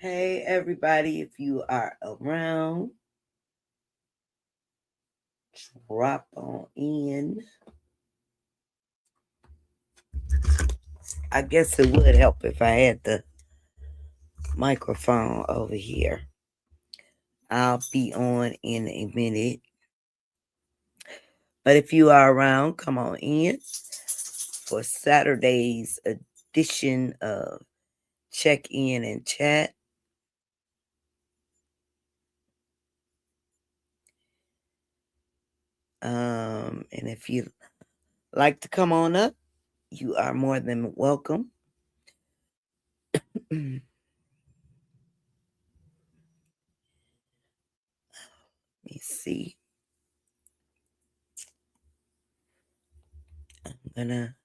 Hey, everybody, if you are around, drop on in. I guess it would help if I had the microphone over here. I'll be on in a minute. But if you are around, come on in for Saturday's edition of Check In and Chat. And if you like to come on up, you are more than welcome. Let me see. I'm gonna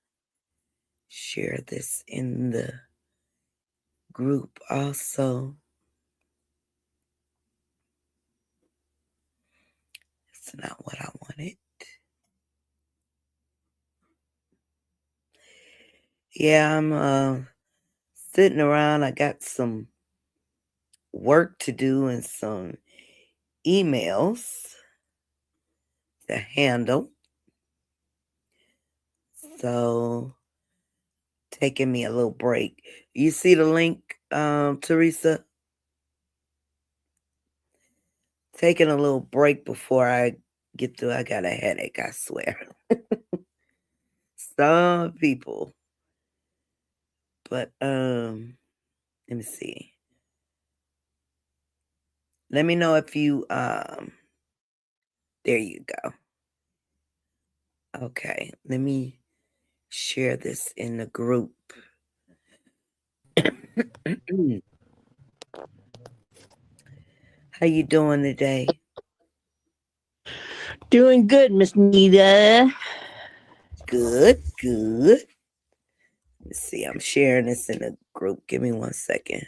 share this in the group also. It's not what I wanted. Yeah, I'm sitting around. I got some work to do and some emails to handle. So taking me a little break. You see the link, Teresa? Taking a little break before I get through. I got a headache, I swear. Some people. But let me see. Let me know if you there you go. Okay, let me share this in the group. How you doing today? Doing good, Miss Nita. Good, good. Let's see, I'm sharing this in the group. Give me 1 second.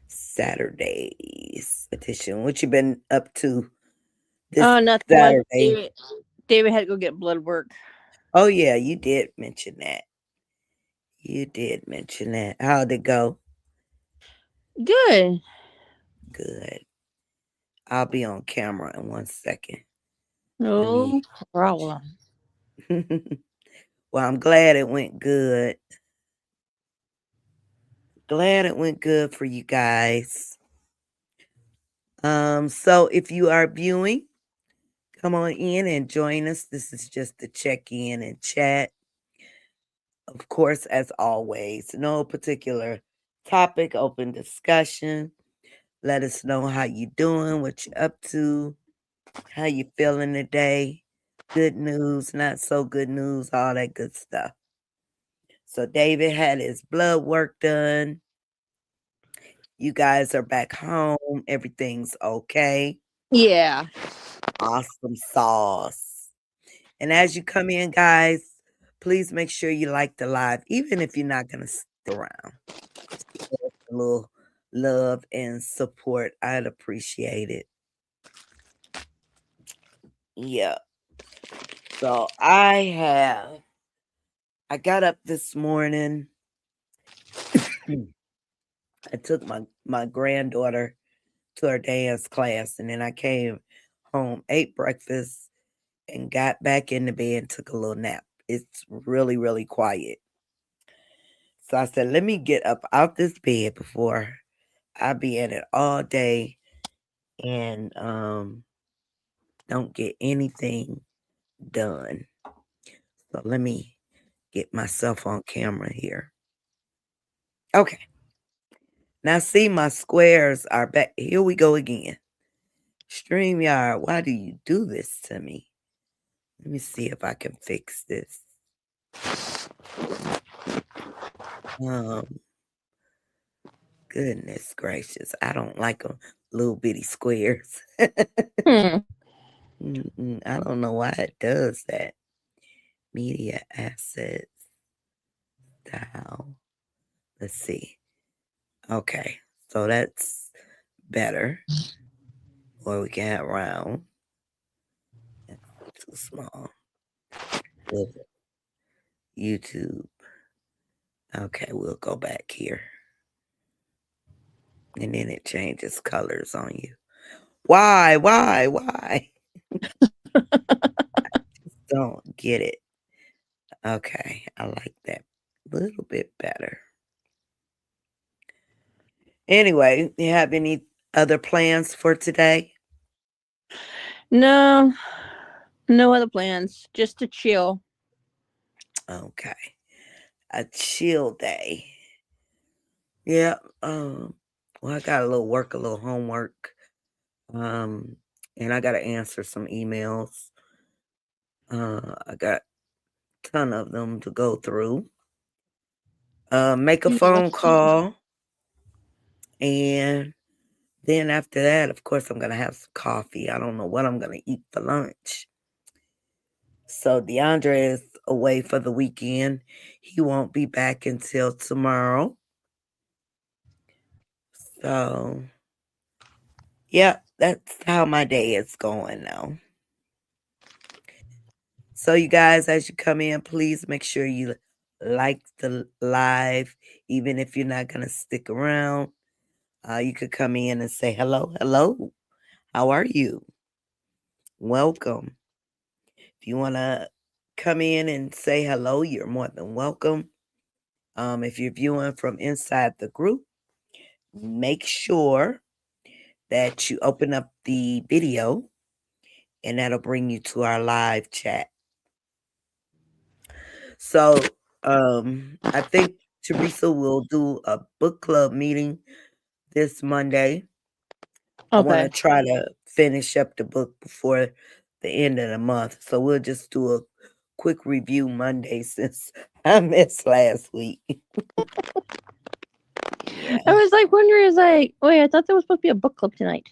Saturday's edition. What you been up to this Oh, nothing much. Saturday? David had to go get blood work. Oh yeah, you did mention that. You did mention that. How'd it go? Good. Good. I'll be on camera in 1 second. Let me. No problem. Well, I'm glad it went good. Glad it went good for you guys. So if you are viewing, come on in and join us. This is just a check in and chat. Of course, as always, no particular topic, open discussion. Let us know how you doing, what you up to, how you feeling today. Good news, not so good news, all that good stuff. So David had his blood work done. You guys are back home. Everything's okay. Yeah. Awesome sauce. And as you come in, guys, please make sure you like the live, even if you're not going to stick around. A little love and support. I'd appreciate it. Yeah. So I got up this morning. I took my granddaughter to her dance class, and then I came home, ate breakfast, and got back in the bed and took a little nap. It's really, really quiet. So I said, let me get up out this bed before I be at it all day and don't get anything done. So let me get myself on camera here. Okay. Now see my squares are back. Here we go again. StreamYard, why do you do this to me? Let me see if I can fix this. Um, Goodness gracious. I don't like them little bitty squares. Hmm. I don't know why it does that. Media assets, style. Let's see. Okay. So that's better. Or we can have round. That's too small. YouTube. Okay, we'll go back here. And then it changes colors on you. Why? Why? Don't get it. Okay, I like that a little bit better. Anyway, you have any other plans for today? No, no other plans. Just to chill. Okay. A chill day. Yeah. Well, I got a little work, a little homework. Um, and I gotta answer some emails. I got a ton of them to go through. Make a phone call. And then after that, of course, I'm gonna have some coffee. I don't know what I'm gonna eat for lunch. So DeAndre is away for the weekend. He won't be back until tomorrow. So yeah, that's how my day is going now. So you guys, as you come in, please make sure you like the live, even if you're not gonna stick around. You could come in and say hello. How are you? Welcome. If you wanna come in and say hello, you're more than welcome. If you're viewing from inside the group, make sure that you open up the video and that'll bring you to our live chat. So I think Teresa will do a book club meeting this Monday. I want to Okay. try to finish up the book before the end of the month. So we'll just do a quick review Monday since I missed last week. Yeah. I was like wondering, wait, I thought there was supposed to be a book club tonight.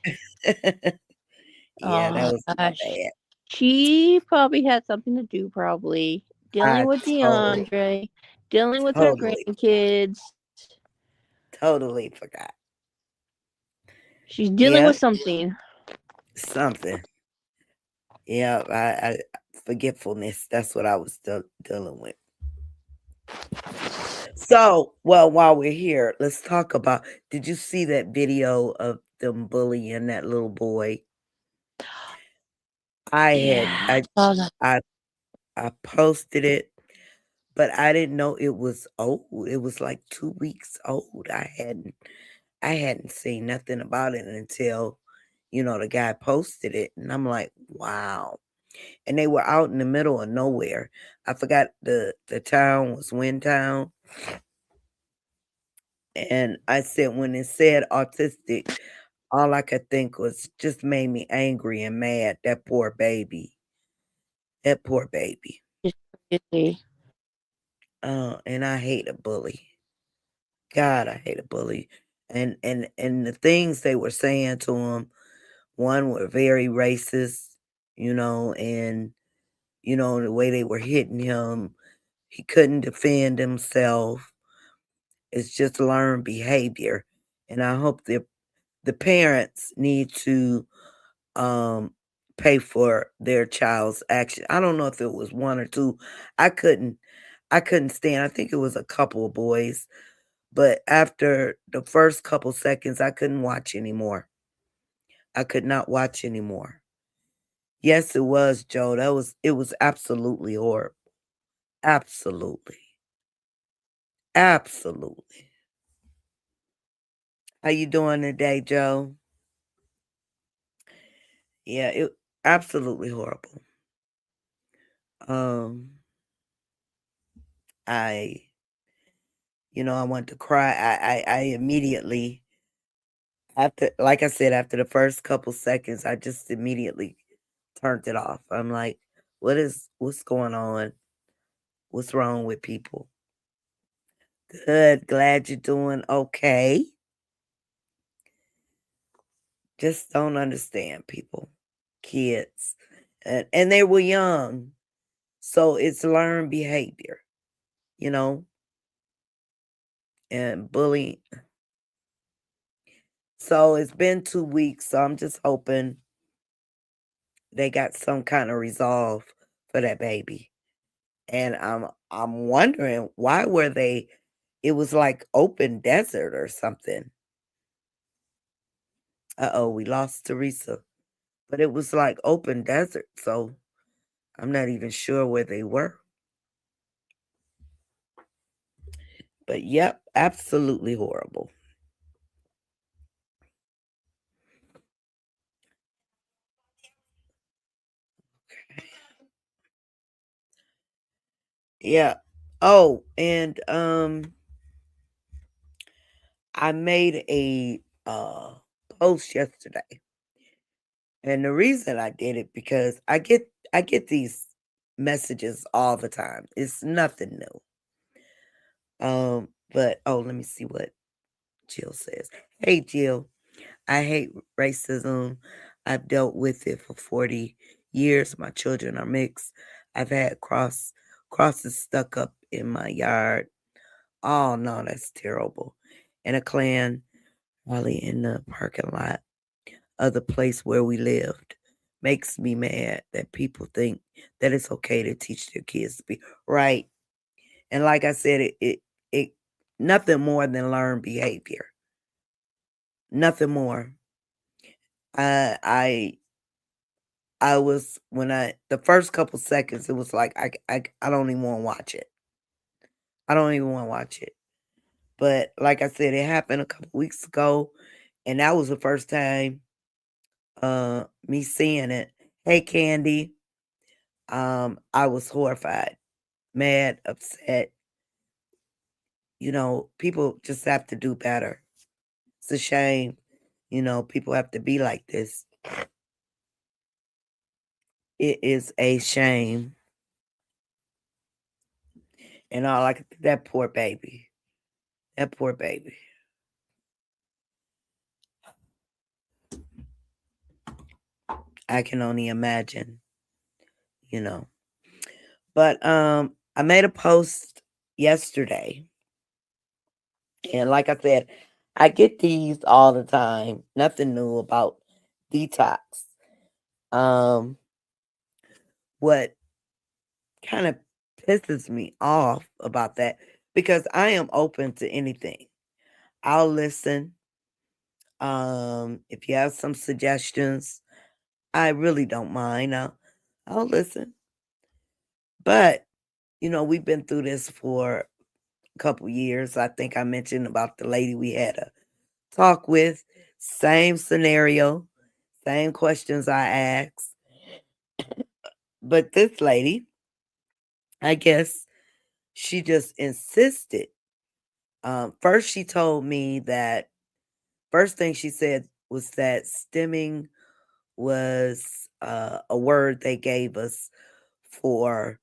Yeah, that Oh was my gosh. bad. She probably had something to do, probably. I Dealing with DeAndre, dealing with her totally, grandkids. totally forgot. She's dealing Yeah, with something. something. Yeah, I forgetfulness. That's what I was still dealing with. So, well, while we're here, let's talk about. Did you see that video of them bullying that little boy? I had Yeah, I saw that. I I posted it, but I didn't know it was old. It was like 2 weeks old. I hadn't seen nothing about it until the guy posted it, and I'm like, wow. And they were out in the middle of nowhere. I forgot the town was Windtown. And I said when it said autistic, all I could think was just made me angry and mad. That poor baby. That poor baby. It's crazy. And I hate a bully. God, I hate a bully. And the things they were saying to him, one were very racist, and the way they were hitting him, he couldn't defend himself. It's just learned behavior. And I hope the parents need to um pay for their child's action. I don't know if it was one or two. I couldn't I couldn't stand. I think it was a couple of boys, but after the first couple seconds I couldn't watch anymore. I could not watch anymore. Yes, it was, Joe. It was absolutely horrible. Absolutely. Absolutely. How you doing today, Joe? Yeah, it absolutely horrible. Um, I, I want to cry. I immediately after, like I said, after the first couple seconds, I just immediately turned it off. I'm like, what's going on? What's wrong with people? Good. Glad you're doing okay. Just don't understand people, kids, and they were young, so it's learned behavior, you know, and bullying. So it's been 2 weeks, so I'm just hoping they got some kind of resolve for that baby. And I'm wondering why were they it was like open desert or something. Uh-oh, we lost Teresa. But it was like open desert, so I'm not even sure where they were. But yep, absolutely horrible. Yeah. Oh, and I made a post yesterday. And the reason I did it because I get these messages all the time. It's nothing new. But oh, let me see what Jill says. Hey Jill, I hate racism. I've dealt with it for 40 years. My children are mixed. I've had crosses stuck up in my yard. Oh no, that's terrible. And a Klan rally in the parking lot of the place where we lived. Makes me mad that people think that it's okay to teach their kids to be right. And like I said, it nothing more than learned behavior. Nothing more. I I I was when I the first couple seconds, it was like I don't even want to watch it. I don't even want to watch it. But like I said, it happened a couple weeks ago, and that was the first time me seeing it. Hey Candy, I was horrified, mad, upset. People just have to do better. It's a shame, people have to be like this. It is a shame. And all like that poor baby. That poor baby. I can only imagine, you know. But I made a post yesterday, and like I said, I get these all the time. Nothing new about detox. Um what kind of pisses me off about that, because I am open to anything. I'll listen. If you have some suggestions, I really don't mind. I'll listen. But we've been through this for a couple years. I think I mentioned about the lady we had a talk with. Same scenario, same questions I asked. But this lady, I guess she just insisted. First, she told me that first thing she said was that stimming was a word they gave us for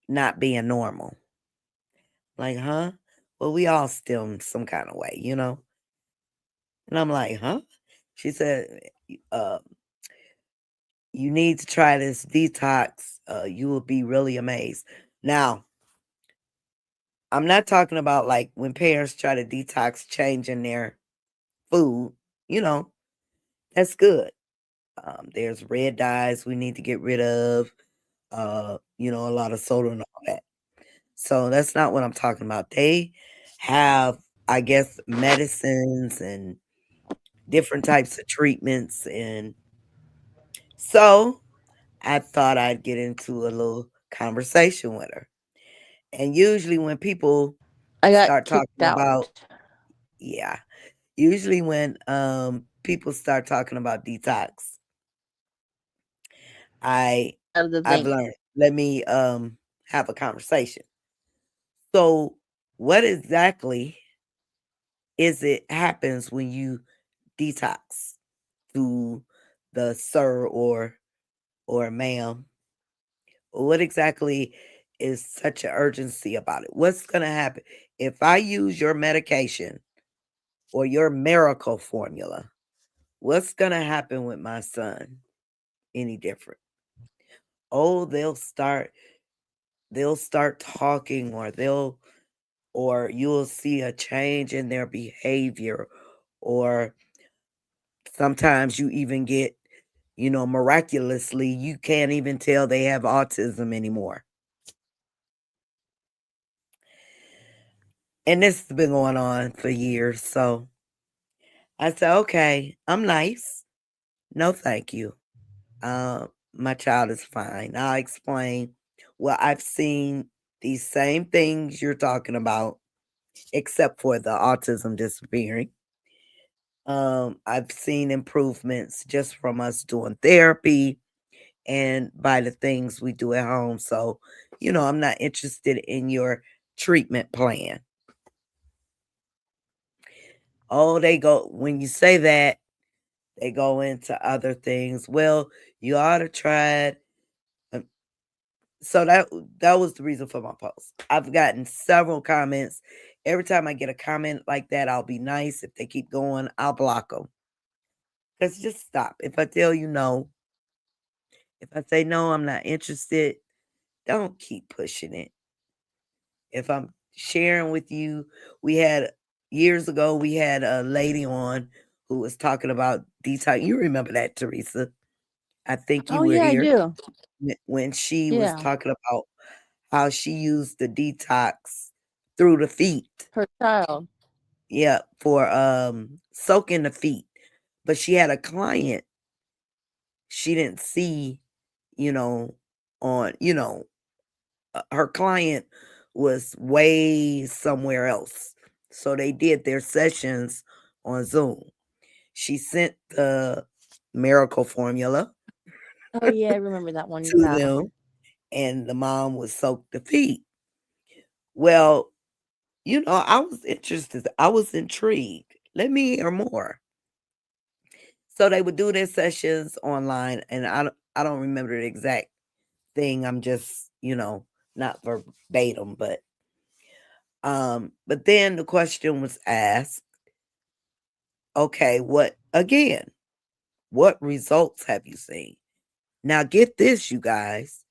not being normal. Like, huh? Well, we all stem some kind of way. And I'm like, huh? She said, uh, you need to try this detox. You will be really amazed. Now, I'm not talking about like when parents try to detox changing their food, you know, that's good. There's red dyes we need to get rid of, a lot of soda and all that. So that's not what I'm talking about. They have, I guess, medicines and different types of treatments. And so I thought I'd get into a little conversation with her. And usually when people I got start kicked talking out about, yeah, usually when people start talking about detox, I of the I've thing. learned, let me have a conversation. So what exactly is it happens when you detox to the sir or ma'am? What exactly is such an urgency about it? What's going to happen if I use your medication or your miracle formula? What's going to happen with my son? Any different? Oh, they'll start talking, or you'll see a change in their behavior, or sometimes you even get, miraculously, you can't even tell they have autism anymore. And this has been going on for years. So I said, okay, I'm nice. No, thank you. My child is fine. I'll explain. Well, I've seen these same things you're talking about, except for the autism disappearing. I've seen improvements just from us doing therapy and by the things we do at home. So, I'm not interested in your treatment plan. Oh, they go, when you say that, they go into other things. Well, you ought to try it. So that was the reason for my post. I've gotten several comments. Every time I get a comment like that, I'll be nice. If they keep going, I'll block them. Because just stop. If I tell you no, if I say no, I'm not interested, don't keep pushing it. If I'm sharing with you, we had years ago, we had a lady on who was talking about detox. You remember that, Teresa? I think you Oh were yeah, I here do. when she was Yeah, talking about how she used the detox through the feet. her child. Yeah, for soaking the feet. But she had a client she didn't see, you know, on, her client was way somewhere else. So they did their sessions on Zoom. She sent the miracle formula Oh yeah, I remember that one. to Yeah. them, and the mom would soak the feet. Well, I was interested. I was intrigued. Let me hear more. So they would do their sessions online, and I don't remember the exact thing. I'm just, not verbatim, but then the question was asked, okay, what results have you seen? Now get this, you guys.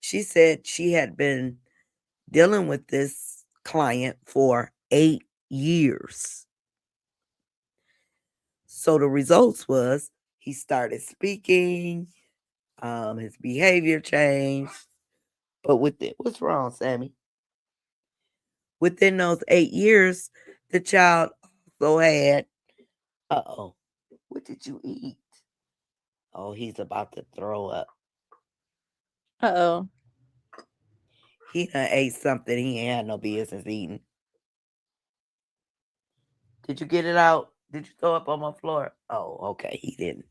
She said she had been dealing with this client for 8 years. So the results was he started speaking, his behavior changed. But what's wrong, Sammy? Within those 8 years, the child also had, uh-oh, what did you eat? Oh, he's about to throw up. Uh-oh. He done ate something he ain't had no business eating. Did you get it out? Did you throw up on my floor? Oh, okay, he didn't.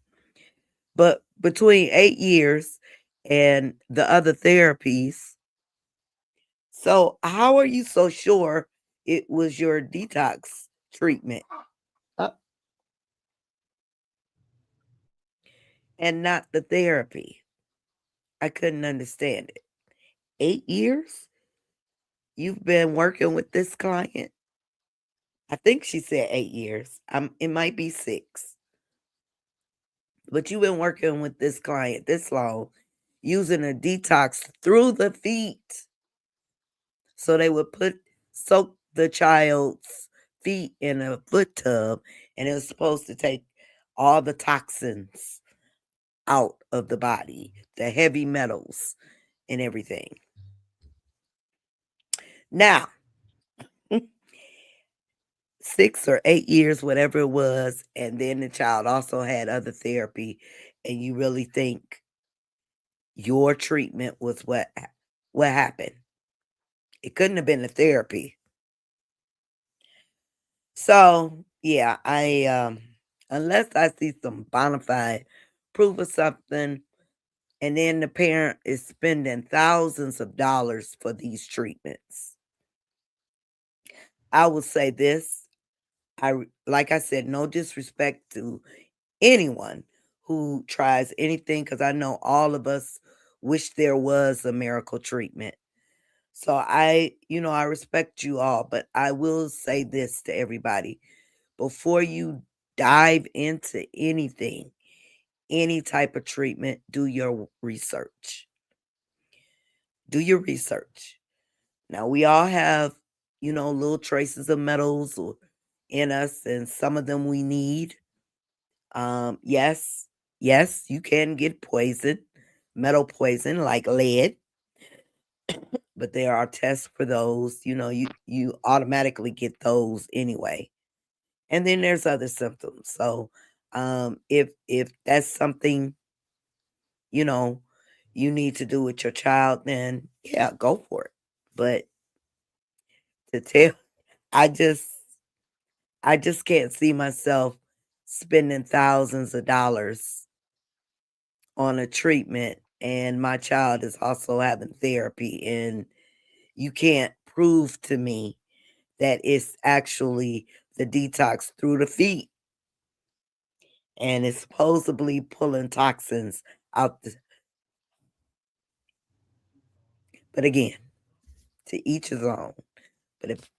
But between 8 years and the other therapies, so how are you so sure it was your detox treatment and not the therapy? I couldn't understand it. 8 years? You've been working with this client? I think she said 8 years. It might be 6. But you've been working with this client this long, using a detox through the feet. So they would soak the child's feet in a foot tub, and it was supposed to take all the toxins out of the body, the heavy metals and everything. Now, 6 or 8 years, whatever it was, and then the child also had other therapy, and you really think your treatment was what happened? It couldn't have been the therapy. So, yeah, unless I see some bona fide proof of something, and then the parent is spending thousands of dollars for these treatments, I will say this. Like I said, no disrespect to anyone who tries anything, because I know all of us wish there was a miracle treatment. So I respect you all, but I will say this to everybody. Before you dive into anything, any type of treatment, do your research. Do your research. Now we all have, little traces of metals in us, and some of them we need. Yes, yes, you can get poison, metal poison like lead. but there are tests for those. You automatically get those anyway. And then there's other symptoms. So if that's something, you know, you need to do with your child, then yeah, go for it. But to tell I just I just can't see myself spending thousands of dollars on a treatment, and my child is also having therapy, and you can't prove to me that it's actually the detox through the feet, and it's supposedly pulling toxins out but again, to each his own. But if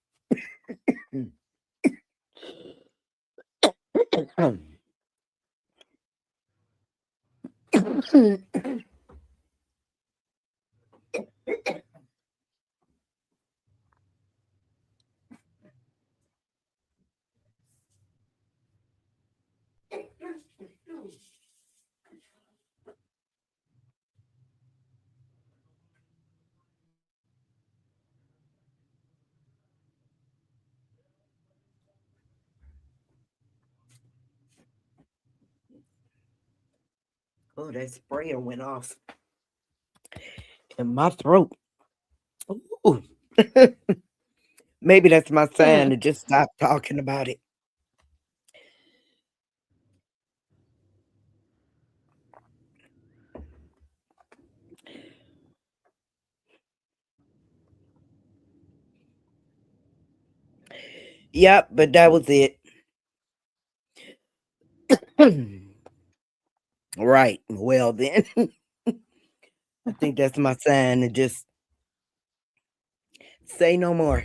oh, that sprayer went off in my throat. Ooh. Maybe that's my sign Hmm. to just stop talking about it. Yep, but that was it. Right. Well, then, I think that's my sign to just say no more.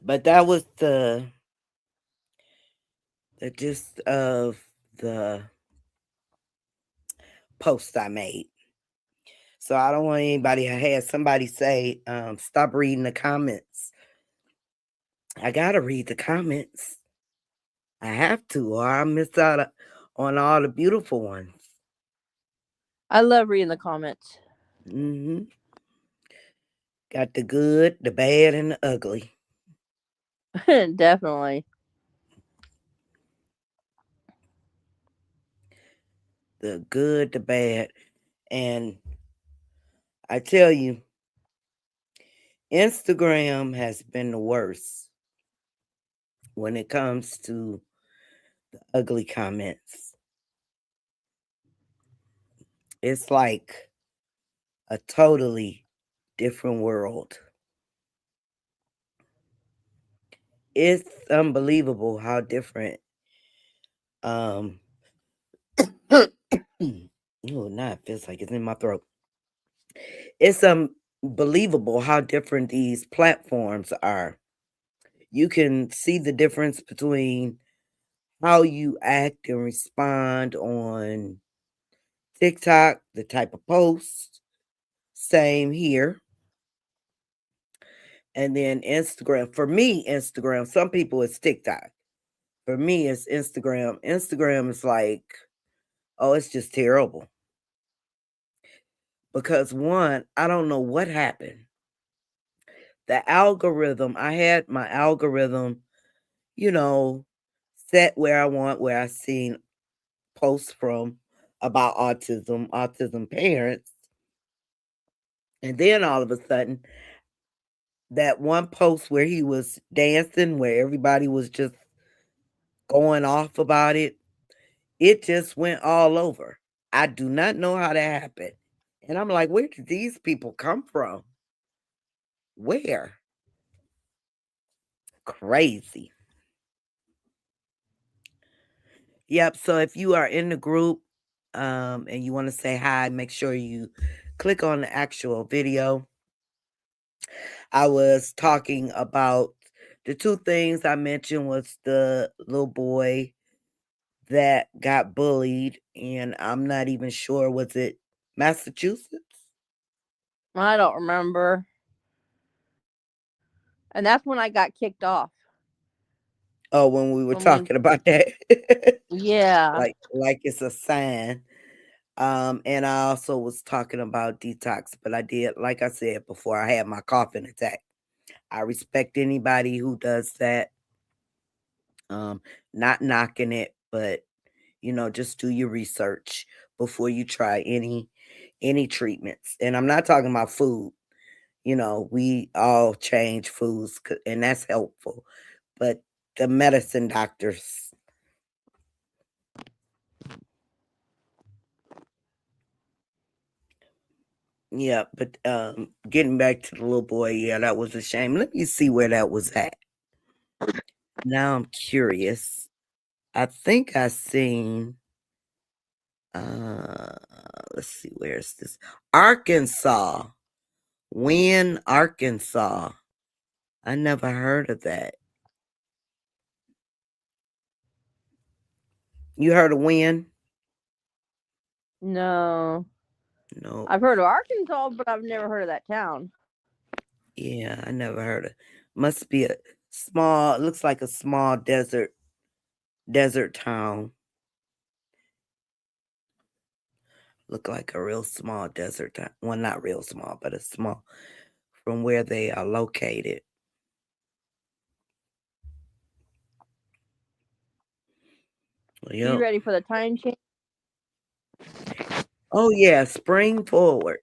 But that was the gist of the post I made. So I don't want anybody. I had somebody say, stop reading the comments. I gotta read the comments. I have to, or I miss out on all the beautiful ones. I love reading the comments. Hmm. Got the good, the bad, and the ugly. Definitely. The good, the bad. And I tell you, Instagram has been the worst when it comes to the ugly comments. It's like a totally different world. It's unbelievable how different. Um, oh, now it feels like it's in my throat. It's unbelievable how different these platforms are. You can see the difference between how you act and respond on TikTok, the type of post, same here. And then Instagram. For me, Instagram, some people it's TikTok. For me, it's Instagram. Instagram is like, oh, it's just terrible. Because one, I don't know what happened. The algorithm, I had my algorithm, you know, set where I want, where I seen posts from about autism parents. And then all of a sudden, that one post where he was dancing, where everybody was just going off about it, it just went all over. I do not know how that happened. And I'm like, where did these people come from? Where? Crazy. Yep. So if you are in the group and you want to say hi, make sure you click on the actual video. I was talking about the two things I mentioned was the little boy that got bullied, and I'm not even sure, was it Massachusetts? I don't remember. And that's when I got kicked off. Oh, when we were When we, talking about that. yeah. Like it's a sign. And I also was talking about detox, but I did, like I said before, I had my coughing attack. I respect anybody who does that. Um, Not knocking it, but just do your research before you try any treatments. And I'm not talking about food. We all change foods, and that's helpful. But the medicine doctors, yeah. But getting back to the little boy, yeah, that was a shame. Let me see where that was at. Now I'm curious. I think I seen. Uh, let's see, where's this? Arkansas, Wynn, Arkansas. I never heard of that. You heard of Wynn? No. No. I've heard of Arkansas, but I've never heard of that town. Yeah, I never heard of. Must be a small. Looks like a small desert town. Look like a real small desert town. Well, not real small, but a small from where they are located. You Yep. ready for the time change? Oh yeah, spring forward.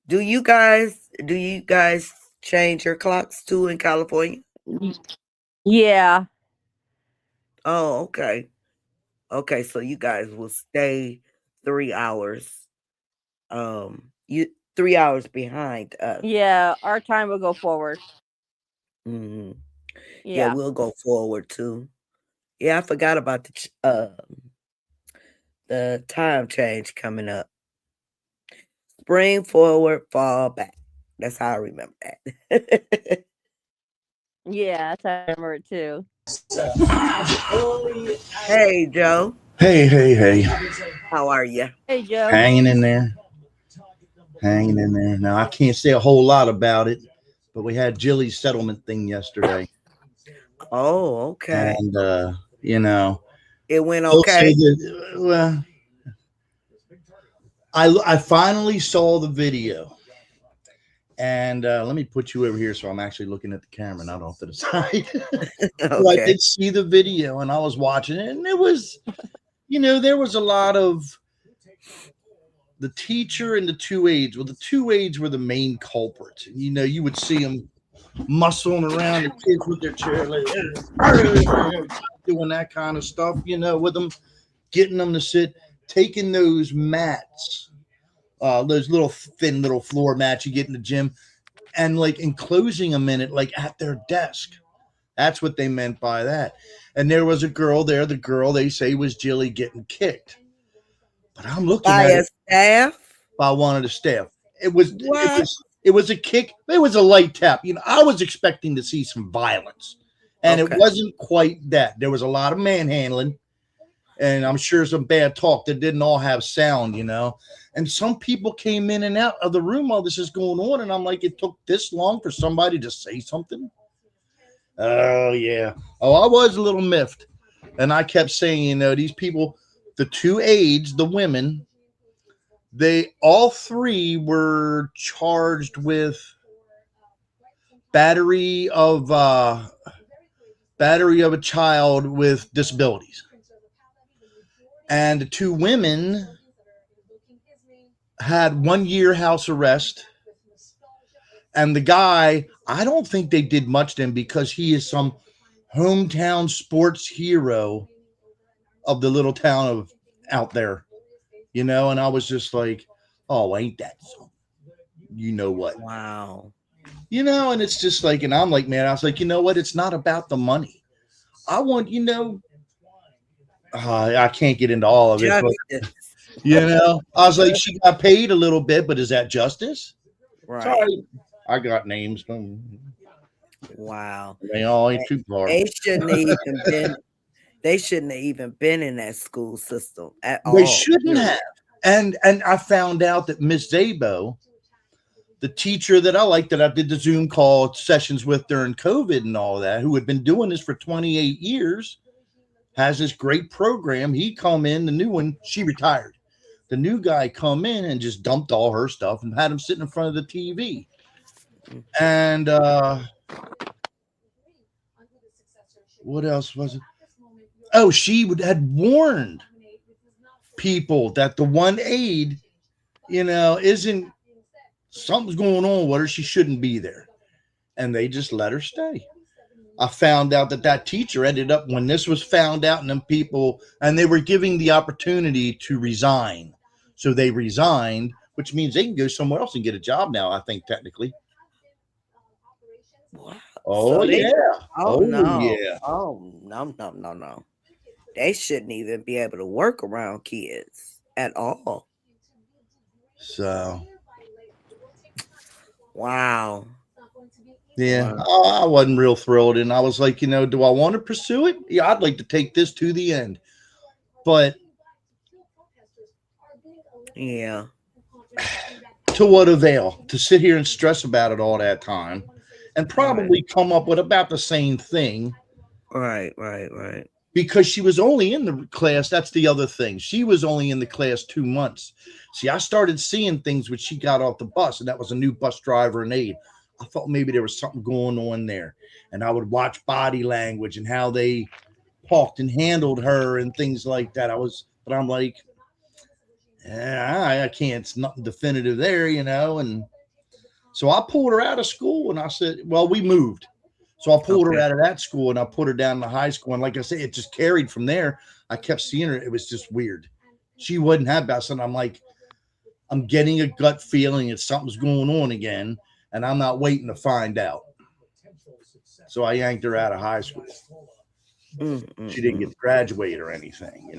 Do you guys change your clocks too in California? Yeah. Oh, okay. Okay, so you guys will stay 3 hours. You 3 hours behind us. Yeah, our time will go forward. Hmm. Yeah, Yeah. we'll go forward too. Yeah, I forgot about the time change coming up. Spring forward, fall back. That's how I remember that. Yeah, that's how I remember it too. Hey, Joe. Hey. How are you? Hey, Joe. Hanging in there. Hanging in there. Now, I can't say a whole lot about it, but we had Jilly's settlement thing yesterday. Oh, okay. And, you know, It went I'll say okay. that, well, I finally saw the video. And let me put you over here so I'm actually looking at the camera, not off to the side. So I Okay. did see the video and I was watching it, and it was, there was a lot of the teacher and the two aides. Well, the two aides were the main culprits. And, you would see them muscling around the kids with their chair, like, doing that kind of stuff, with them, getting them to sit, taking those mats, those little thin little floor mats you get in the gym, and like enclosing them in it, like at their desk. That's what they meant by that. And there was a girl there. The girl, they say, was Jilly getting kicked. But I'm looking By at a it staff? by one of the staff. It was What? a kick. It was a light tap. I was expecting to see some violence, and it Okay. wasn't quite that. There was a lot of manhandling, and I'm sure some bad talk that didn't all have sound, And some people came in and out of the room while this is going on, and I'm like, it took this long for somebody to say something. Oh yeah. Oh, I was a little miffed, and I kept saying, these people, the two aides, the women, they all three were charged with battery of a child with disabilities, and the two women had 1 year house arrest, and the guy, I don't think they did much to him because he is some hometown sports hero of the little town of out there, and I was just like, oh, ain't that something? You know what? Wow. And it's just like, and I'm like, man, I was like, you know what? It's not about the money. I want, I can't get into all of it, but Justice. I was like, she got paid a little bit, but is that justice? Right. Sorry, I got names. Wow. They all ain't too far. They shouldn't have even been. They shouldn't have even been in that school system at all. They shouldn't have. And I found out that Miss Zabo, the teacher that I like, that I did the Zoom call sessions with during COVID and all that, who had been doing this for 28 years, has this great program. He come in, the new one, she retired. the new guy come in and just dumped all her stuff and had him sitting in front of the TV. And what else was it? Oh, she had warned people that the one aide, isn't, something's going on with her. She shouldn't be there. And they just let her stay. I found out that teacher ended up, when this was found out, and them people, and they were giving the opportunity to resign. So they resigned, which means they can go somewhere else and get a job now, I think, technically. Wow. Oh, So they- yeah. Oh, no. Yeah. Oh, no. They shouldn't even be able to work around kids at all. So, Wow. yeah, Wow. I wasn't real thrilled. And I was like, do I want to pursue it? Yeah, I'd like to take this to the end. But Yeah. to what avail? To sit here and stress about it all that time and probably come up with about the same thing. Right. Because she was only in the class. That's the other thing. She was only in the class 2 months. See, I started seeing things when she got off the bus, and that was a new bus driver and aide. I thought maybe there was something going on there. And I would watch body language and how they talked and handled her and things like that. But I'm like, I can't, it's nothing definitive there, And so I pulled her out of school and I said, well, we moved. So I pulled her out of that school and I put her down to high school. And like I said, it just carried from there. I kept seeing her. It was just weird. She wasn't happy about something. I'm like, I'm getting a gut feeling that something's going on again. And I'm not waiting to find out. So I yanked her out of high school. She didn't get to graduate or anything,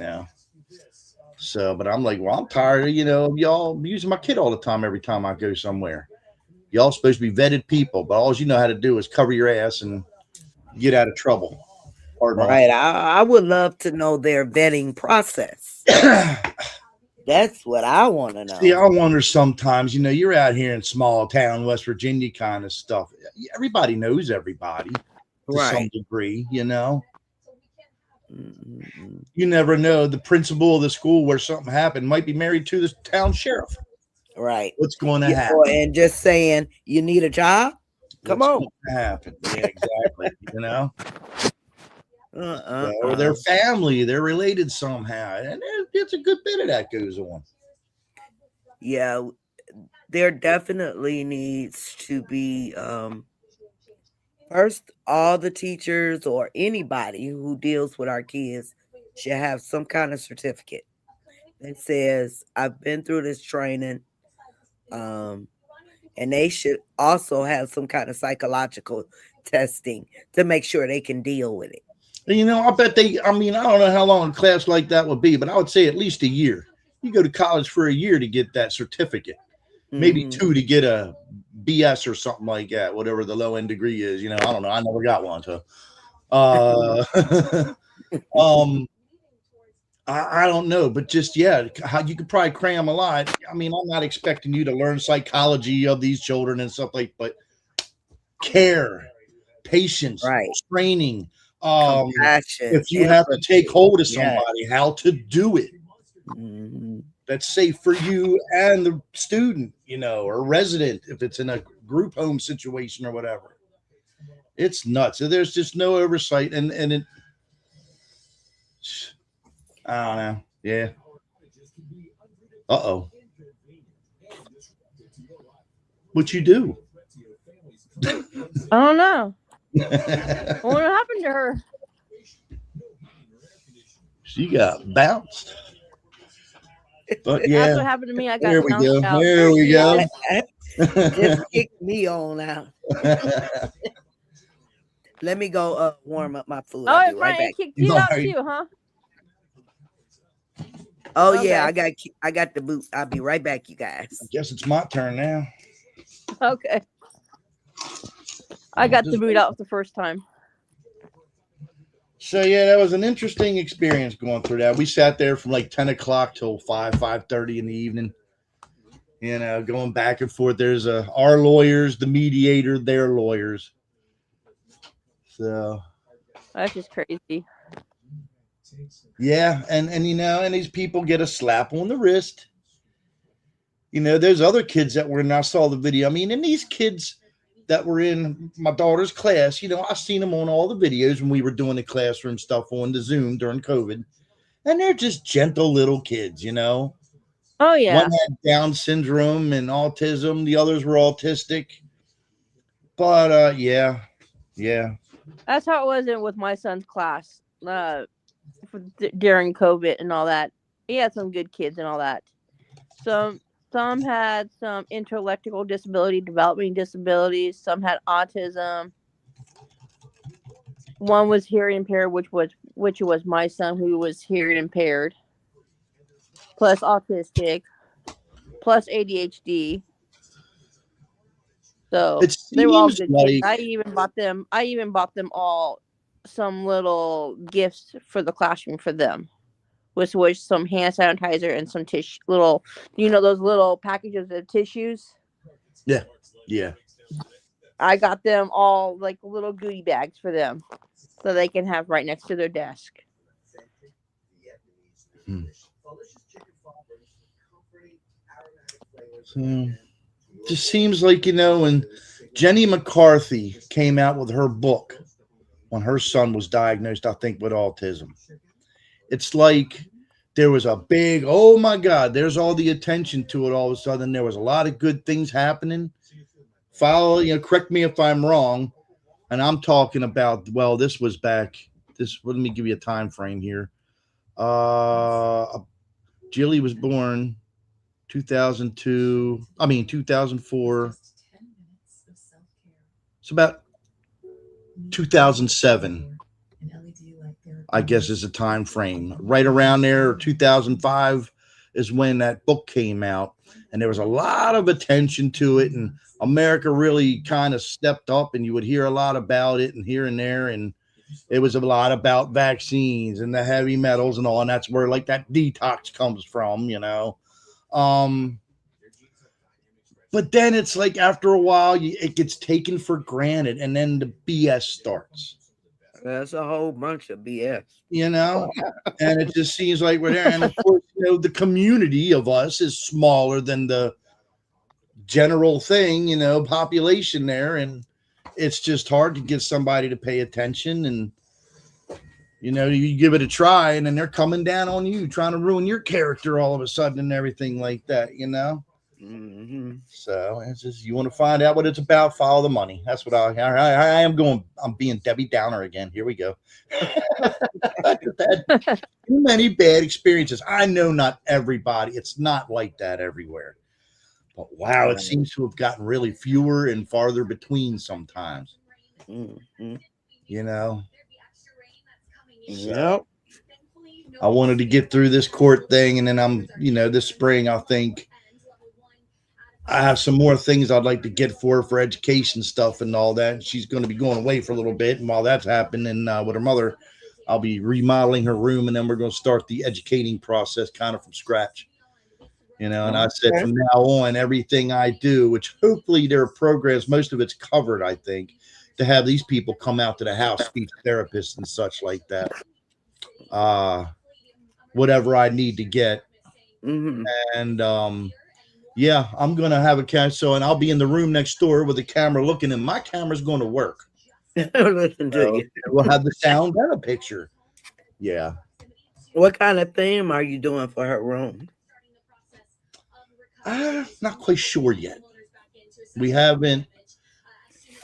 So, but I'm like, well, I'm tired of, y'all using my kid all the time every time I go somewhere. Y'all supposed to be vetted people, but all you know how to do is cover your ass and get out of trouble. Right. I would love to know their vetting process. That's what I want to know. See, I wonder sometimes, you're out here in small town, West Virginia kind of stuff. Everybody knows everybody to some degree, You never know. The principal of the school where something happened might be married to the town sheriff. Right. What's going to happen? And just saying, you need a job? Come on. What's going to happen? Yeah, exactly. Or their family, they're related somehow. And it's a good bit of that goes on. Yeah, there definitely needs to be first, all the teachers or anybody who deals with our kids should have some kind of certificate that says I've been through this training. And they should also have some kind of psychological testing to make sure they can deal with it. I bet I don't know how long a class like that would be, but I would say at least a year. You go to college for a year to get that certificate, maybe 2 to get a BS or something like that, whatever the low end degree is. I don't know. I never got one. So, I don't know, but just, how you could probably cram a lot. I'm not expecting you to learn psychology of these children and stuff but care, patience, training, compassion, if you have to take hold of somebody, how to do it. That's safe for you and the student, or resident, if it's in a group home situation or whatever. It's nuts. So there's just no oversight. And it, I don't know. Yeah. Uh-oh. What you do? I don't know. What happened to her? She got bounced. But yeah. That's what happened to me. I got There we bounced go. out. There we go. Just kick me on out. Let me go warm up my food. Oh, I'll be Brian right back. kicked you out Right. too, huh? Oh Okay. yeah, I got the boot. I'll be right back, you guys. I guess it's my turn now. Okay. I got the boot out the first time. So yeah, that was an interesting experience going through that. We sat there from like 10 o'clock till 5:30 in the evening. Going back and forth. There's our lawyers, the mediator, their lawyers. So That's just crazy. yeah, and and these people get a slap on the wrist. You know, there's other kids that were in, I saw the video. I mean, and these kids that were in my daughter's class, you know, I seen them on all the videos when we were doing the classroom stuff on the Zoom during COVID. And they're just gentle little kids, you know. Oh yeah. One had Down syndrome and autism, the others were autistic. But yeah. That's how it was with my son's class during COVID and all that. He had some good kids and all that. Some had some intellectual disability, developing disabilities. Some had autism. One was hearing impaired, which was my son, who was hearing impaired, plus autistic, plus ADHD. So It they were all seems good like kids. I even bought them all some little gifts for the classroom for them, which was some hand sanitizer and some tissue, little, those little packages of tissues. yeah. I got them all like little goodie bags for them, so they can have right next to their desk. So just seems like, you know, when Jenny McCarthy came out with her book when her son was diagnosed, I think, with autism, it's like there was a big, oh my God, there's all the attention to it. All of a sudden, there was a lot of good things happening. Correct me if I'm wrong. And I'm talking about, well, this was back. Let me give you a time frame here. Jilly was born 2004. It's about 2007, I guess, is a time frame. Right around there, 2005 is when that book came out, and there was a lot of attention to it, and America really kind of stepped up, and you would hear a lot about it and here and there, and it was a lot about vaccines and the heavy metals and all, and that's where like that detox comes from, you know. But then it's like after a while, it gets taken for granted, and then the BS starts. That's a whole bunch of BS. You know, and it just seems like we're there. And of course, you know, the community of us is smaller than the general thing, you know, population there. And it's just hard to get somebody to pay attention. And, you know, you give it a try, and then they're coming down on you, trying to ruin your character all of a sudden and everything like that, you know? Mm-hmm. So it's just, you want to find out what it's about, follow the money. That's what I am going. I'm being Debbie Downer again. Here we go. Too many bad experiences. I know not everybody. It's not like that everywhere. But wow, it seems to have gotten really fewer and farther between sometimes. Mm-hmm. You know? Yep. I wanted to get through this court thing, and then this spring, I think I have some more things I'd like to get for education stuff and all that. She's going to be going away for a little bit. And while that's happening with her mother, I'll be remodeling her room, and then we're going to start the educating process kind of from scratch. You know, and I said from now on, everything I do, which hopefully there are programs, most of it's covered, I think, to have these people come out to the house, speech therapists and such like that. Whatever I need to get. Mm-hmm. And, yeah, I'm going to have a camera. And I'll be in the room next door with the camera looking, and my camera's going to work. Listen to you. We'll have the sound and a picture. Yeah. What kind of theme are you doing for her room? Not quite sure yet. We haven't.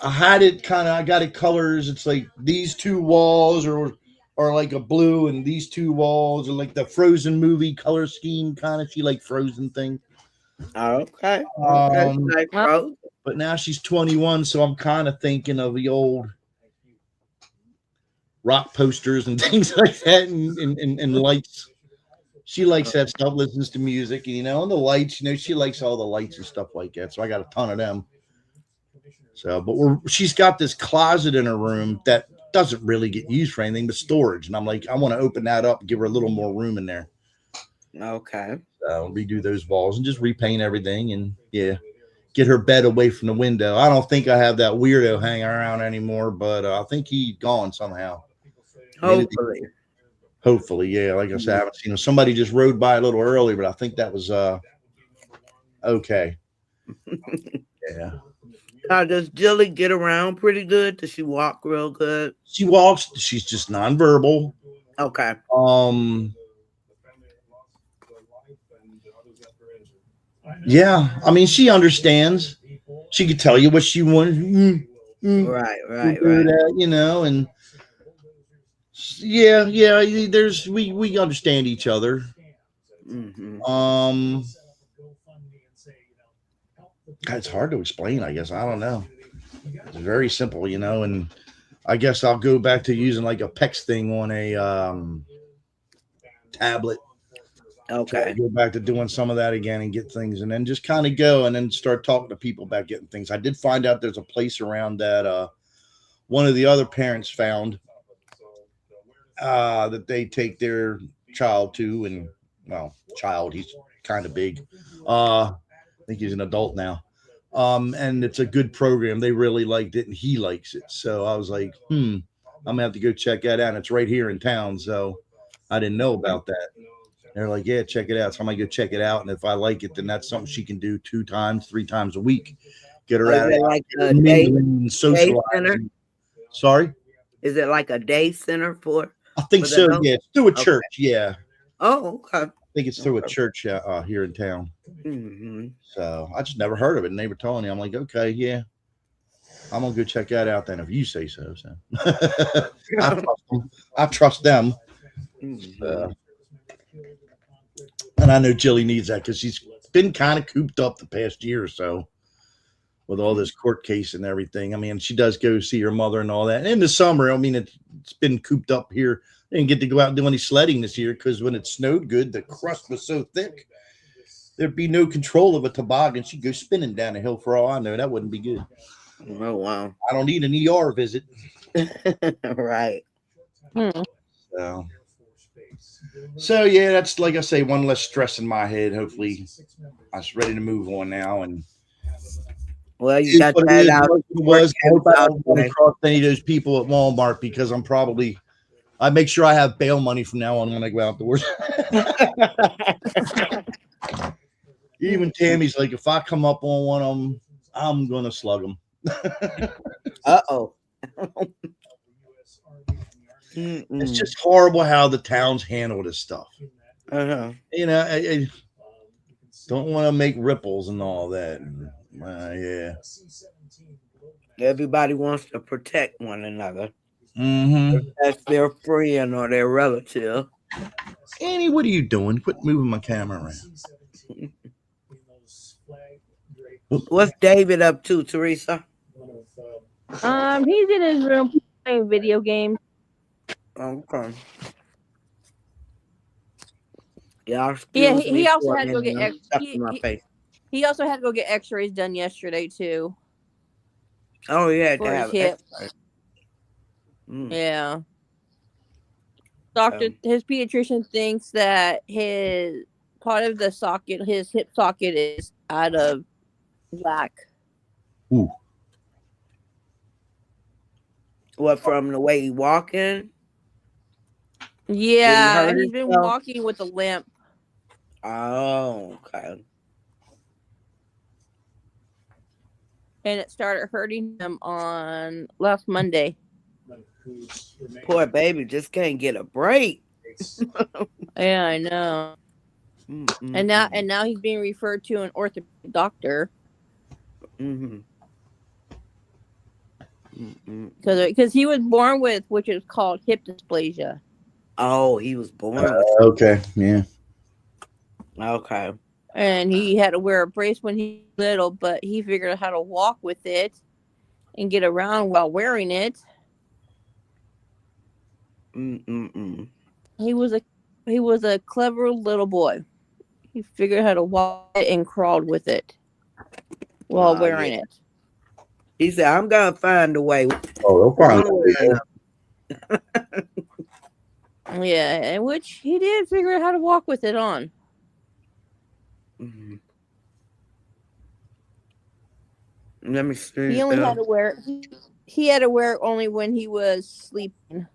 I had it I got it colors. It's like these two walls are like a blue, and these two walls are like the Frozen movie color scheme kind of. She like Frozen thing. Okay. But now she's 21, so I'm kind of thinking of the old rock posters and things like that, and lights. She likes that stuff, listens to music, and and the lights, she likes all the lights and stuff like that. So I got a ton of them. So, but she's got this closet in her room that doesn't really get used for anything but storage. And I'm like, I want to open that up and give her a little more room in there. Okay. Redo those walls and just repaint everything, and get her bed away from the window. I don't think I have that weirdo hanging around anymore, but I think he's gone somehow. Hopefully, yeah. Like I said, I haven't seen him. Somebody just rode by a little early, but I think that was Okay. Yeah. Now, does Jilly get around pretty good? Does she walk real good? She walks. She's just nonverbal. Okay. Yeah. I mean, she understands. She could tell you what she wants. Right. You know, and yeah. There's we understand each other. Mm-hmm. It's hard to explain. I guess I don't know. It's very simple, you know, and I guess I'll go back to using like a PEX thing on a tablet. Okay. Go back to doing some of that again and get things, and then just kind of go and then start talking to people about getting things. I did find out there's a place around that one of the other parents found that they take their child to, and he's kind of big. I think he's an adult now. And it's a good program. They really liked it, and he likes it. So I was like, I'm gonna have to go check that out. And it's right here in town, so I didn't know about that. They're like, yeah, check it out. So I'm gonna go check it out, and if I like it, then that's something she can do 2 times, 3 times a week. Get her out Is of it like a mingling, day socializing. center? Sorry, Is it like a day center for? I think For the so. adults? Yeah, it's through a Okay. church. Yeah, Oh, okay. I think it's through a Okay. church here in town. Mm-hmm. So I just never heard of it, and they were telling me. I'm like, okay, yeah, I'm gonna go check that out then if you say so. So I trust them. And I know Jilly needs that because she's been kind of cooped up the past year or so with all this court case and everything. I mean, she does go see her mother and all that. And in the summer, I mean, it's been cooped up here. Didn't get to go out and do any sledding this year because when it snowed good, the crust was so thick, there'd be no control of a toboggan. She'd go spinning down the hill for all I know. That wouldn't be good. Oh, wow. I don't need an ER visit. Right. So yeah, that's like I say, one less stress in my head. Hopefully, I was ready to move on now. And Well, you got that out. I hope I don't run across any of those people at Walmart because I make sure I have bail money from now on when I go outdoors. Even Tammy's like, if I come up on one of them, I'm gonna slug them. Uh-oh. It's just horrible how the towns handle this stuff. Uh-huh. You know, I don't want to make ripples and all that. Yeah. Everybody wants to protect one another. Mm-hmm. That's their friend or their relative. Annie, what are you doing? Quit moving my camera around. What's David up to, Teresa? He's in his room playing video games. Okay. Yeah, he also had to go get he also had to go get X-rays done yesterday too. Oh yeah, for his hip. Yeah. His pediatrician thinks that his part of the socket, his hip socket, is out of whack. Ooh. What, from the way he walking? Yeah, he's been walking with a limp. Oh, okay. And it started hurting him on last Monday. Poor baby just can't get a break. Yeah, I know. And now he's being referred to an orthopedic doctor. Because he was born with, which is called hip dysplasia. Oh, he was born with okay, yeah. Okay. And he had to wear a brace when he was little, but he figured out how to walk with it and get around while wearing it. He was a clever little boy. He figured out how to walk it and crawled with it while wearing it. He said, "I'm gonna find a way." Oh, they'll find a way. Yeah, and which he did figure out how to walk with it on. Let me see. He only had to wear it. He had to wear it only when he was sleeping.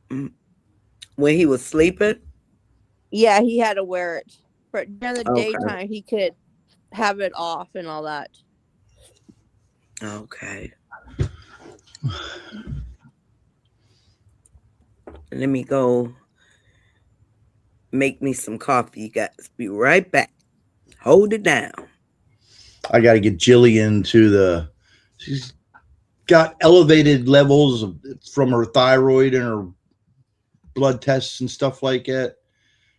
When he was sleeping? Yeah, he had to wear it But during the Okay. daytime, he could have it off and all that. Okay. Let me go make me some coffee. You guys be right back. Hold it down. I got to get Jillian to the. She's got elevated levels from her thyroid and her blood tests and stuff like that.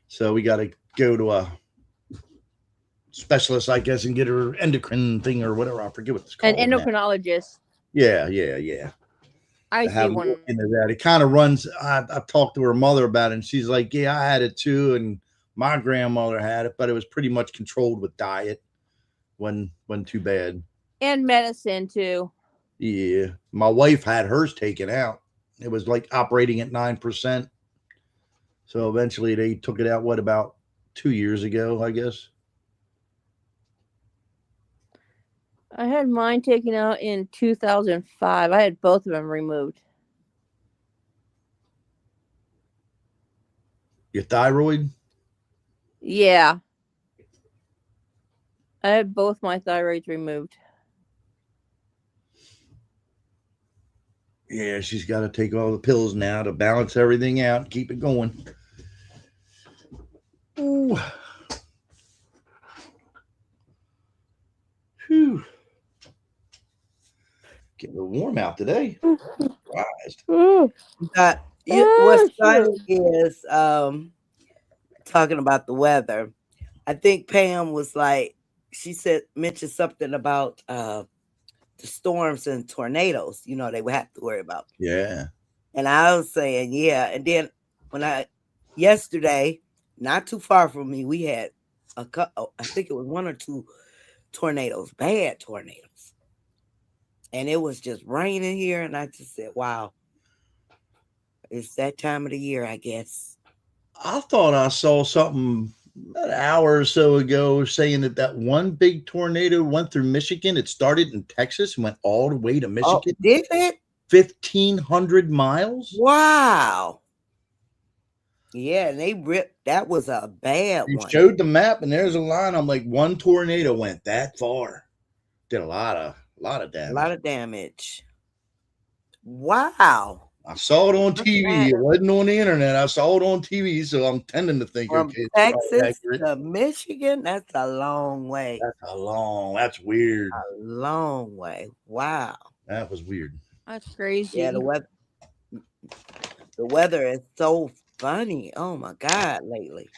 So we got to go to a specialist, I guess, and get her endocrine thing or whatever. I forget what it's called. An now. endocrinologist. Yeah. I To see have a one. look into that. It kind of runs. I've talked to her mother about it, and she's like, "Yeah, I had it too, and my grandmother had it, but it was pretty much controlled with diet. Wasn't too bad. And medicine too. Yeah, my wife had hers taken out. It was like operating at 9%. So eventually they took it out. What, about 2 years ago, I guess. I had mine taken out in 2005. I had both of them removed. Your thyroid? Yeah. I had both my thyroids removed. Yeah, she's got to take all the pills now to balance everything out and keep it going. Ooh. Whew. Getting a little warm out today. Surprised. Ooh. What's Oh, funny is talking about the weather. I think Pam was like, she mentioned something about the storms and tornadoes, they would have to worry about. Yeah. And I was saying, yeah. And then yesterday, not too far from me, we had I think it was 1 or 2 tornadoes, bad tornadoes. And it was just raining here. And I just said, wow, it's that time of the year, I guess. I thought I saw something about an hour or so ago saying that one big tornado went through Michigan. It started in Texas and went all the way to Michigan. Oh, did it? 1,500 miles. Wow. Yeah, and they ripped. That was a bad You one. showed the map, and there's a line. I'm like, one tornado went that far. Did a lot of damage. A lot of damage. Wow. I saw it on Look at TV. that. It wasn't on the internet. I saw it on TV, so I'm tending to think, From okay, it's probably Texas accurate. to Michigan, that's a long way. That's weird. A long way. Wow. That was weird. That's crazy. Yeah, the weather is so funny. Oh my God, lately.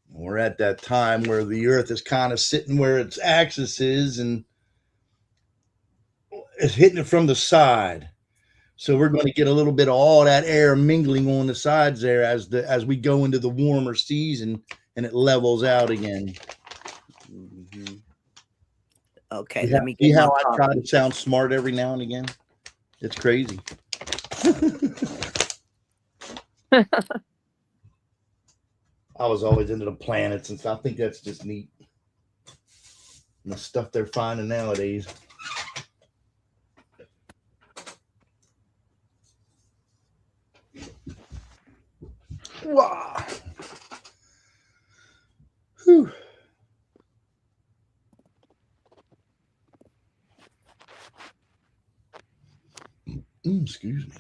We're at that time where the earth is kind of sitting where its axis is and it's hitting it from the side. So we're going to get a little bit of all that air mingling on the sides there as we go into the warmer season and it levels out again. Mm-hmm. Okay, Yeah, let me see get how my I try coffee. to sound smart every now and again? It's crazy. I was always into the planets and stuff. I think that's just neat. And the stuff they're finding nowadays. Wow. Whew. Excuse me.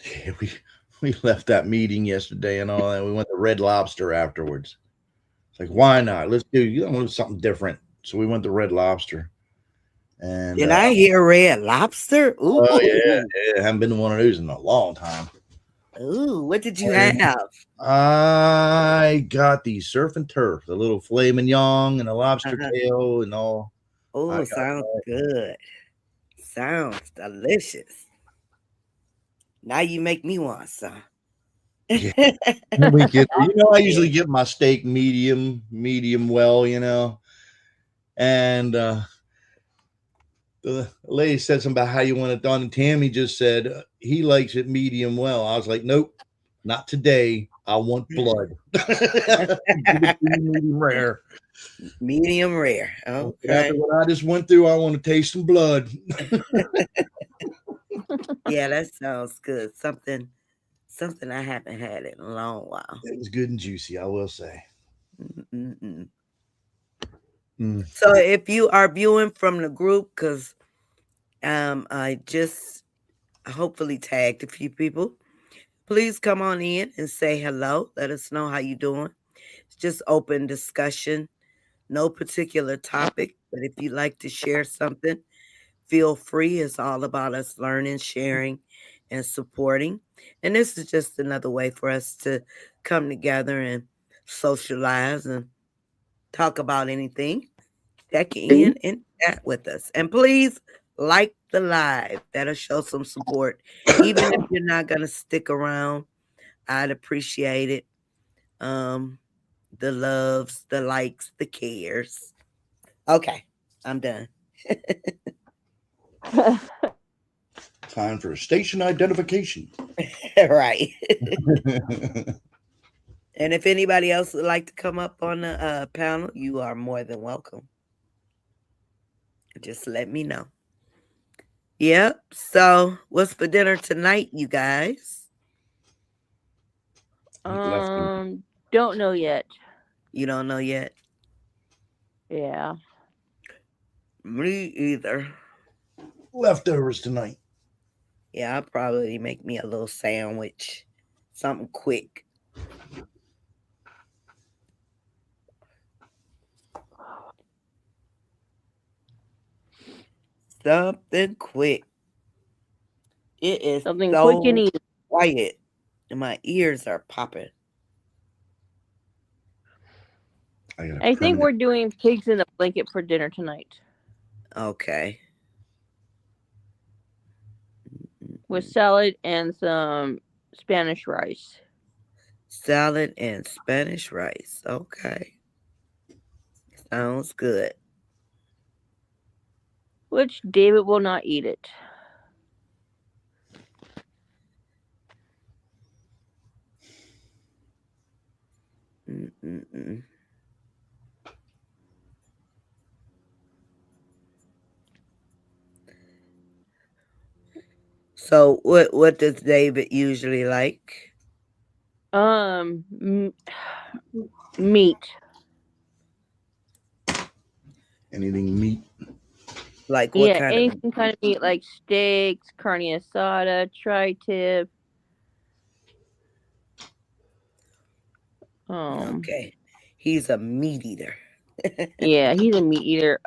Yeah, we left that meeting yesterday and all that. We went to Red Lobster afterwards. It's like, why not? Let's do something different. So we went to Red Lobster. And Did I hear Red Lobster? Ooh. oh yeah, I haven't been to one of those in a long time. Ooh, what did you have? I got the surf and turf, the little filet mignon and a lobster tail and all. Oh, sounds good. Sounds delicious. Now you make me want some. Yeah. I usually get my steak medium well, and the lady said something about how you want it done, and Tammy just said he likes it medium well. I was like, nope, not today. I want blood. Give it to me medium rare. Medium rare. After Okay. what I just went through, I want to taste some blood. Yeah, that sounds good. Something I haven't had in a long while. It was good and juicy, I will say. Mm-mm-mm. Mm. So if you are viewing from the group, because I just hopefully tagged a few people, please come on in and say hello. Let us know how you doing. It's just open discussion, no particular topic. But if you'd like to share something, feel free. It's all about us learning, sharing, and supporting. And this is just another way for us to come together and socialize and talk about anything. Check in and chat with us. And please like the live. That'll show some support. Even if you're not going to stick around, I'd appreciate it. The loves, the likes, the cares. Okay, I'm done. Time for station identification. Right. And if anybody else would like to come up on the panel, you are more than welcome. Just let me know. Yep. So, what's for dinner tonight, you guys? Don't know yet. You don't know yet? Yeah. Me either. Leftovers tonight. Yeah, I'll probably make me a little sandwich, something quick. Something quick. It is Something so quick and easy. quiet, and my ears are popping. I think we're doing pigs in a blanket for dinner tonight Okay. with salad and some Spanish rice. Salad and Spanish rice. Okay. Sounds good. Which David will not eat it. Mm-mm-mm. So what does David usually like? Meat. Anything meat. Like what Yeah, kind of anything kind of meat like steaks, carne asada, tri-tip. Okay. He's a meat eater. Yeah, he's a meat eater.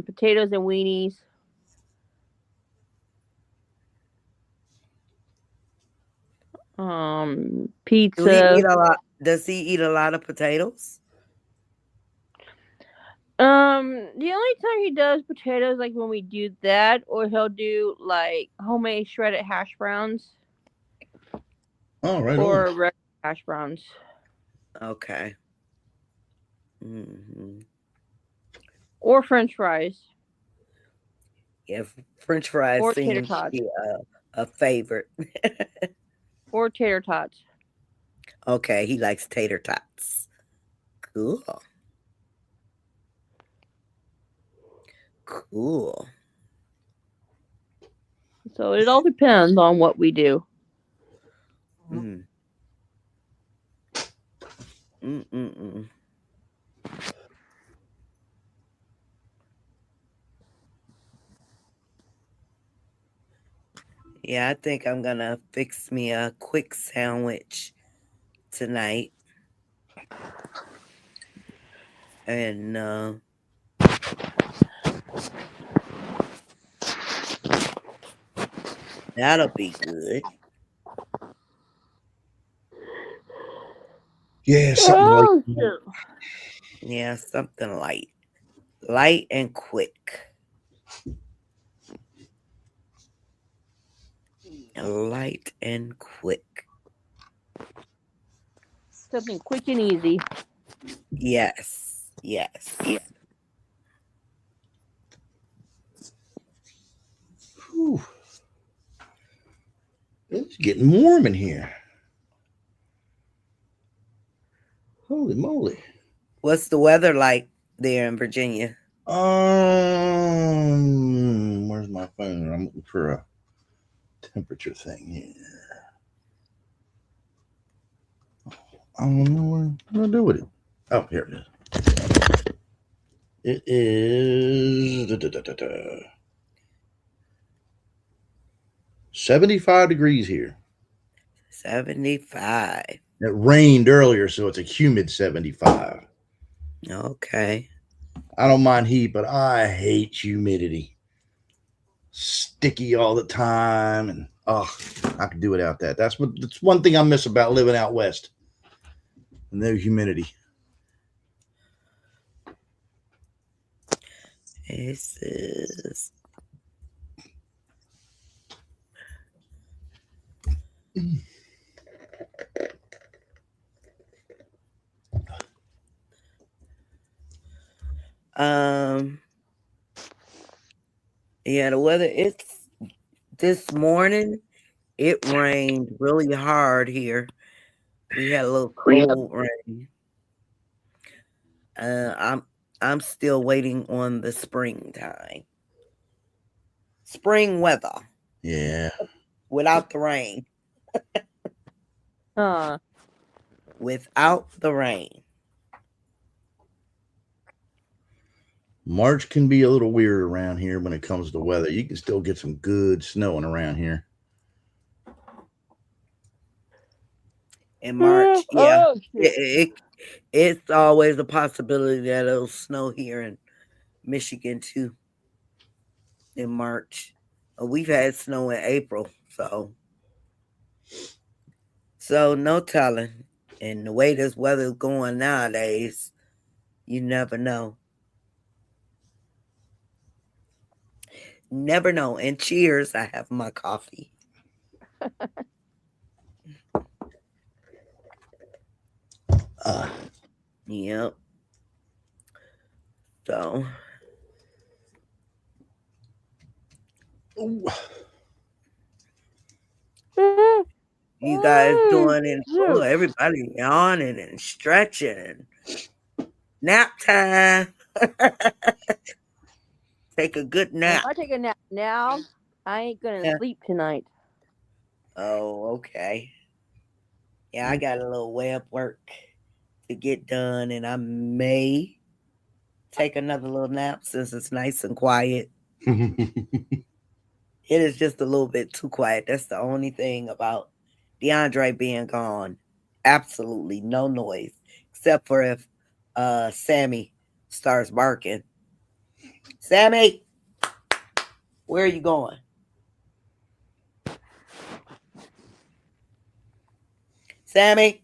Potatoes and weenies. Pizza. Does he eat a lot of potatoes? The only time he does potatoes like when we do that, or he'll do like homemade shredded hash browns. Oh, right. Or regular hash browns. Okay. Mm-hmm. Or French fries. Yeah, French fries or tater seems to tots. be a favorite. Or tater tots. Okay, he likes tater tots. Cool. Cool. So it all depends on what we do. Mm. Mm-mm-mm. Yeah, I think I'm gonna fix me a quick sandwich tonight. And that'll be good. Yeah, something like Yeah, something light. Light and quick. Light and quick. Something quick and easy. Yes. Yes. Yeah. Whew. It's getting warm in here. Holy moly. What's the weather like there in Virginia? Where's my phone? I'm looking for a temperature thing here. I don't know what to do with it. Oh, here it is. It is 75 degrees here. 75. It rained earlier, so it's a humid 75. Okay. I don't mind heat, but I hate humidity. Sticky all the time, and I could do without that. That's one thing I miss about living out west. No humidity. This is yeah, the weather, it's this morning it rained really hard here. We had a little cold rain. I'm still waiting on the springtime. Spring weather Yeah. without the rain. Without the rain. March can be a little weird around here when it comes to weather. You can still get some good snowing around here. In March, yeah. It's always a possibility that it'll snow here in Michigan too in March. We've had snow in April, so no telling. And the way this weather's going nowadays, you never know. Never know. And cheers, I have my coffee. Yep. So. You guys doing in school? Everybody yawning and stretching and nap time. Take a good nap. If I take a nap now, I ain't gonna sleep tonight. Oh, okay. Yeah, I got a little web work to get done, and I may take another little nap since it's nice and quiet. It is just a little bit too quiet. That's the only thing about DeAndre being gone. Absolutely no noise, except for if Sammy starts barking. Sammy, where are you going? Sammy,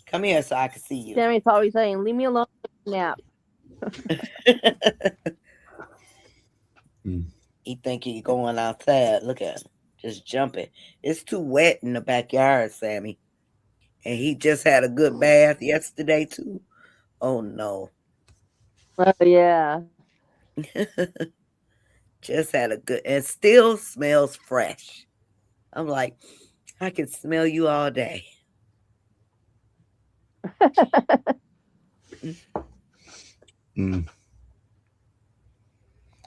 come here so I can see you. Sammy's probably saying, "Leave me alone, nap." He think he going outside. Look at him, just jumping. It's too wet in the backyard, Sammy. And he just had a good bath yesterday too. Oh no. Oh yeah. Just had a good, and still smells fresh. I'm like, I can smell you all day. Yeah,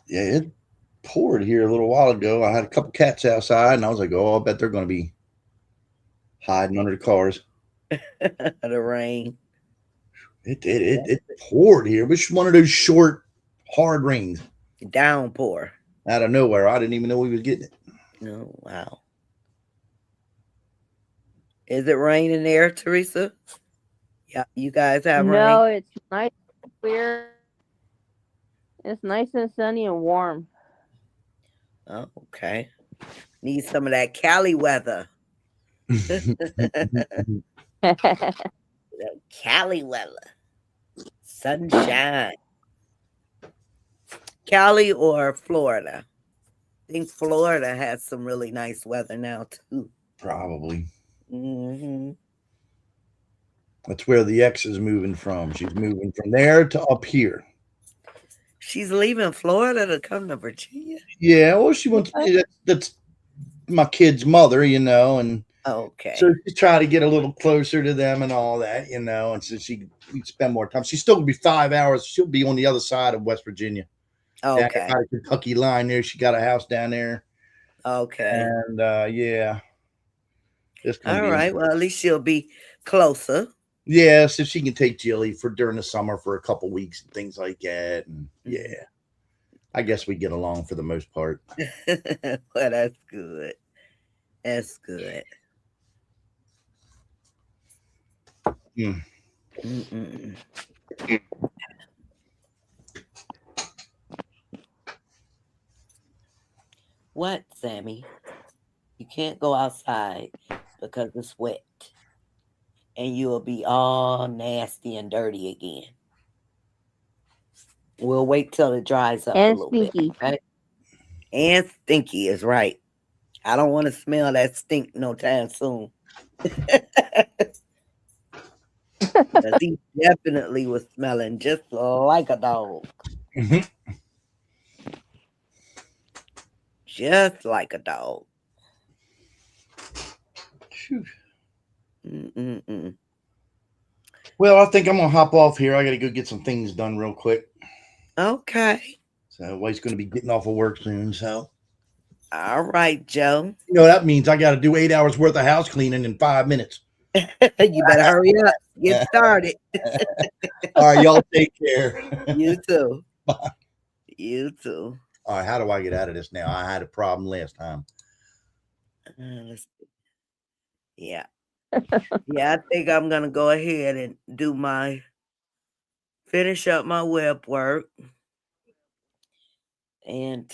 it poured here a little while ago. I had a couple cats outside, and I was like, "Oh, I bet they're going to be hiding under the cars." The rain. It poured here. It was one of those short, hard rains. Downpour. Out of nowhere. I didn't even know we was getting it. Oh, wow. Is it raining there, Teresa? Yeah, you guys have rain? No, it's nice and clear. It's nice and sunny and warm. Oh, okay. Need some of that Cali weather. The Cali weather. Sunshine. Cali or Florida? I think Florida has some really nice weather now, too. Probably. Mm-hmm. That's where the ex is moving from. She's moving from there to up here. She's leaving Florida to come to Virginia? Yeah, well, she wants. That's my kid's mother, and Okay. So she tried to get a little closer to them and all that, you know, and so she could spend more time. She still would be 5 hours. She'll be on the other side of West Virginia, down Okay. by the Kentucky line there. She got a house down there, Okay. and yeah, it's gonna All be right. Well, at least she'll be closer. yeah. So she can take Jilly for during the summer for a couple weeks and things like that, and yeah, I guess we get along for the most part. Well, that's good. That's good. Mm. Mm-mm. What, Sammy? You can't go outside because it's wet. And you'll be all nasty and dirty again. We'll wait till it dries up a And little stinky. bit. Right? And stinky is right. I don't want to smell that stink no time soon. 'Cause he definitely was smelling just like a dog. Mhm. Just like a dog. Phew. Mm-mm-mm. Well, I think I'm gonna hop off here. I gotta go get some things done real quick. Okay. So wife's gonna be getting off of work soon. So All right, Joe. you know that means I got to do 8 hours worth of house cleaning in 5 minutes. You better hurry up. Get started. All right, y'all take care. You too. Bye. You too. All right, how do I get out of this now? I had a problem last time. Let's see. Yeah. Yeah, I think I'm gonna go ahead and finish up my web work. And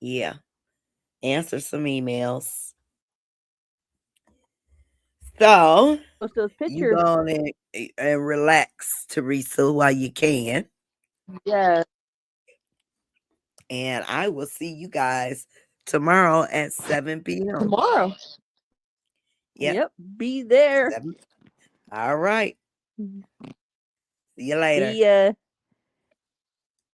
yeah, answer some emails. So Post those you pictures. go on and relax, Teresa, while you can. Yeah. And I will see you guys tomorrow at 7 p.m. Tomorrow. Yep. Yep. Be there. 7. All right. Mhm. See you later. See ya.